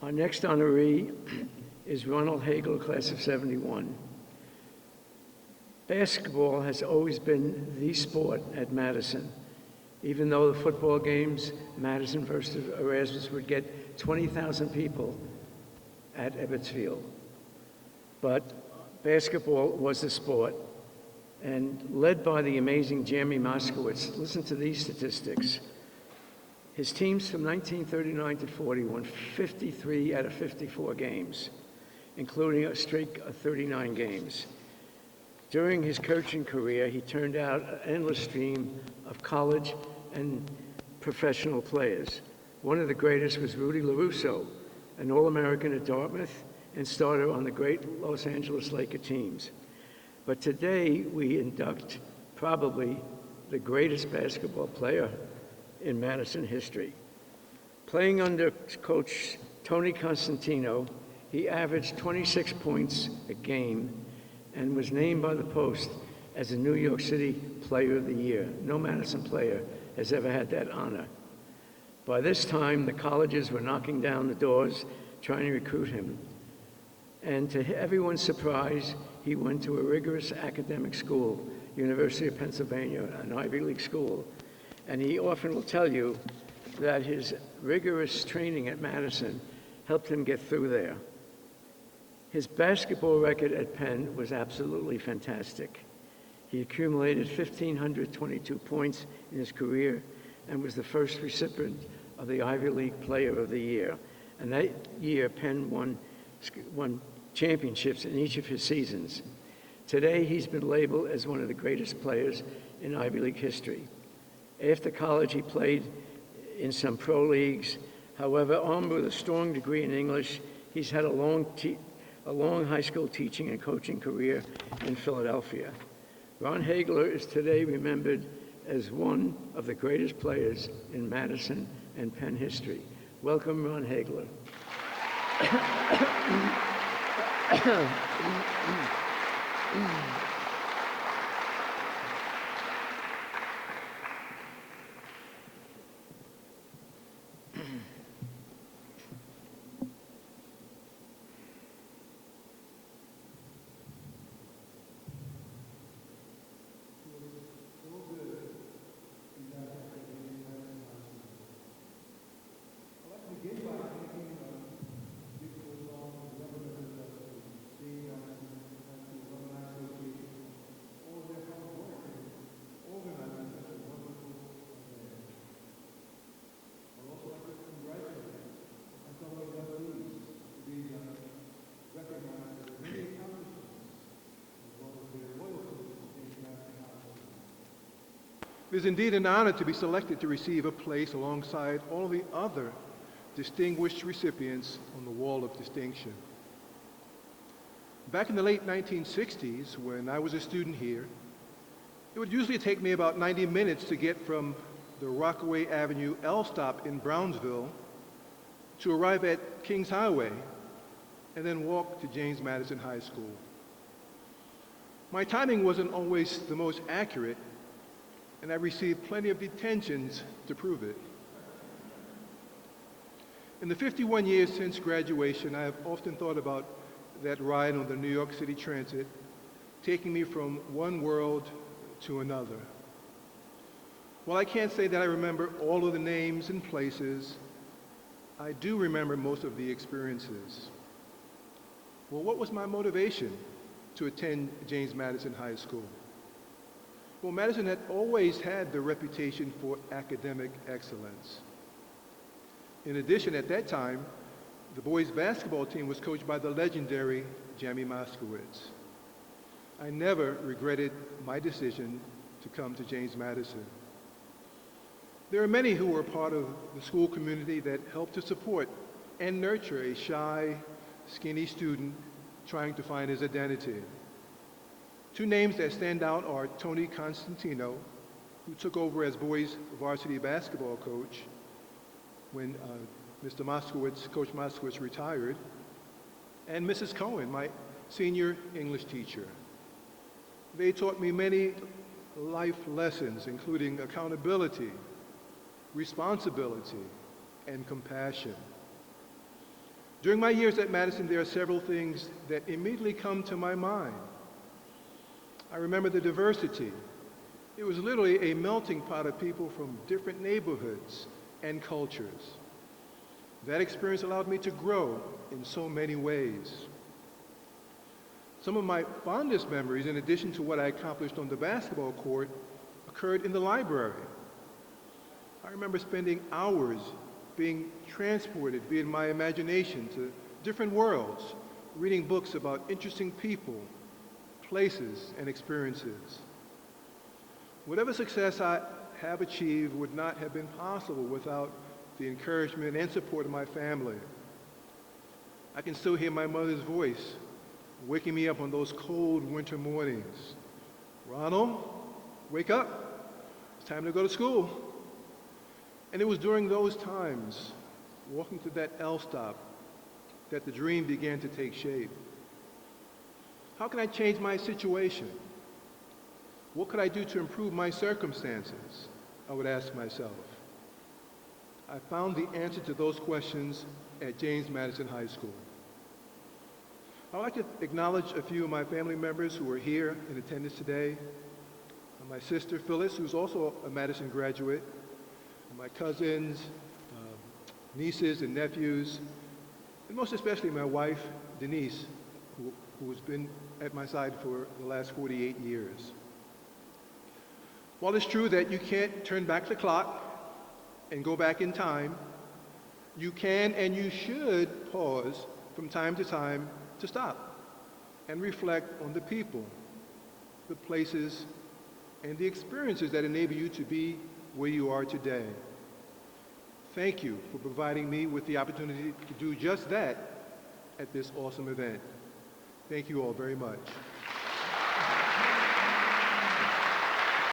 Our next honoree is Ronald Haigler, class of '71. Basketball has always been the sport at Madison. Even though the football games, Madison versus Erasmus, would get 20,000 people at Ebbets Field. But basketball was the sport. And led by the amazing Jeremy Moskowitz, listen to these statistics. His teams from 1939 to 40 won 53 out of 54 games, including a streak of 39 games. During his coaching career, he turned out an endless stream of college and professional players. One of the greatest was Rudy LaRusso, an All-American at Dartmouth and starter on the great Los Angeles Laker teams. But today, we induct probably the greatest basketball player in Madison history. Playing under Coach Tony Constantino, he averaged 26 points a game and was named by the Post as the New York City Player of the Year. No Madison player has ever had that honor. By this time, the colleges were knocking down the doors trying to recruit him. And to everyone's surprise, he went to a rigorous academic school, University of Pennsylvania, an Ivy League school. And he often will tell you that his rigorous training at Madison helped him get through there. His basketball record at Penn was absolutely fantastic. He accumulated 1,522 points in his career and was the first recipient of the Ivy League Player of the Year. And that year, Penn won championships in each of his seasons. Today, he's been labeled as one of the greatest players in Ivy League history. After college, he played in some pro leagues. However, armed with a strong degree in English, he's had a long high school teaching and coaching career in Philadelphia. Ron Haigler is today remembered as one of the greatest players in Madison and Penn history. Welcome, Ron Haigler. It is indeed an honor to be selected to receive a place alongside all the other distinguished recipients on the Wall of Distinction. Back in the late 1960s, when I was a student here, it would usually take me about 90 minutes to get from the Rockaway Avenue L stop in Brownsville to arrive at Kings Highway and then walk to James Madison High School. My timing wasn't always the most accurate, and I received plenty of detentions to prove it. In the 51 years since graduation, I have often thought about that ride on the New York City Transit, taking me from one world to another. While I can't say that I remember all of the names and places, I do remember most of the experiences. Well, what was my motivation to attend James Madison High School? Well, Madison had always had the reputation for academic excellence. In addition, at that time, the boys' basketball team was coached by the legendary Jeremy Moskowitz. I never regretted my decision to come to James Madison. There are many who were part of the school community that helped to support and nurture a shy, skinny student trying to find his identity. Two names that stand out are Tony Constantino, who took over as boys' varsity basketball coach when Mr. Moskowitz, Coach Moskowitz, retired, and Mrs. Cohen, my senior English teacher. They taught me many life lessons, including During my years at Madison, there are several things that immediately come to my mind. I remember the diversity. It was literally a melting pot of people from different neighborhoods and cultures. That experience allowed me to grow in so many ways. Some of my fondest memories, in addition to what I accomplished on the basketball court, occurred in the library. I remember spending hours being transported via my imagination to different worlds, reading books about interesting people, places, and experiences. Whatever success I have achieved would not have been possible without the encouragement and support of my family. I can still hear my mother's voice waking me up on those cold winter mornings. "Ronald, wake up. It's time to go to school." And it was during those times, walking to that L stop, that the dream began to take shape. How can I change my situation? What could I do to improve my circumstances? I would ask myself. I found the answer to those questions at James Madison High School. I would like to acknowledge a few of my family members who are here in attendance today. My sister Phyllis, who's also a Madison graduate, my cousins, nieces and nephews, and most especially my wife, Denise, who has been at my side for the last 48 years. While it's true that you can't turn back the clock and go back in time, you can and you should pause from time to time to stop and reflect on the people, the places, and the experiences that enable you to be where you are today. Thank you for providing me with the opportunity to do just that at this awesome event. Thank you all very much.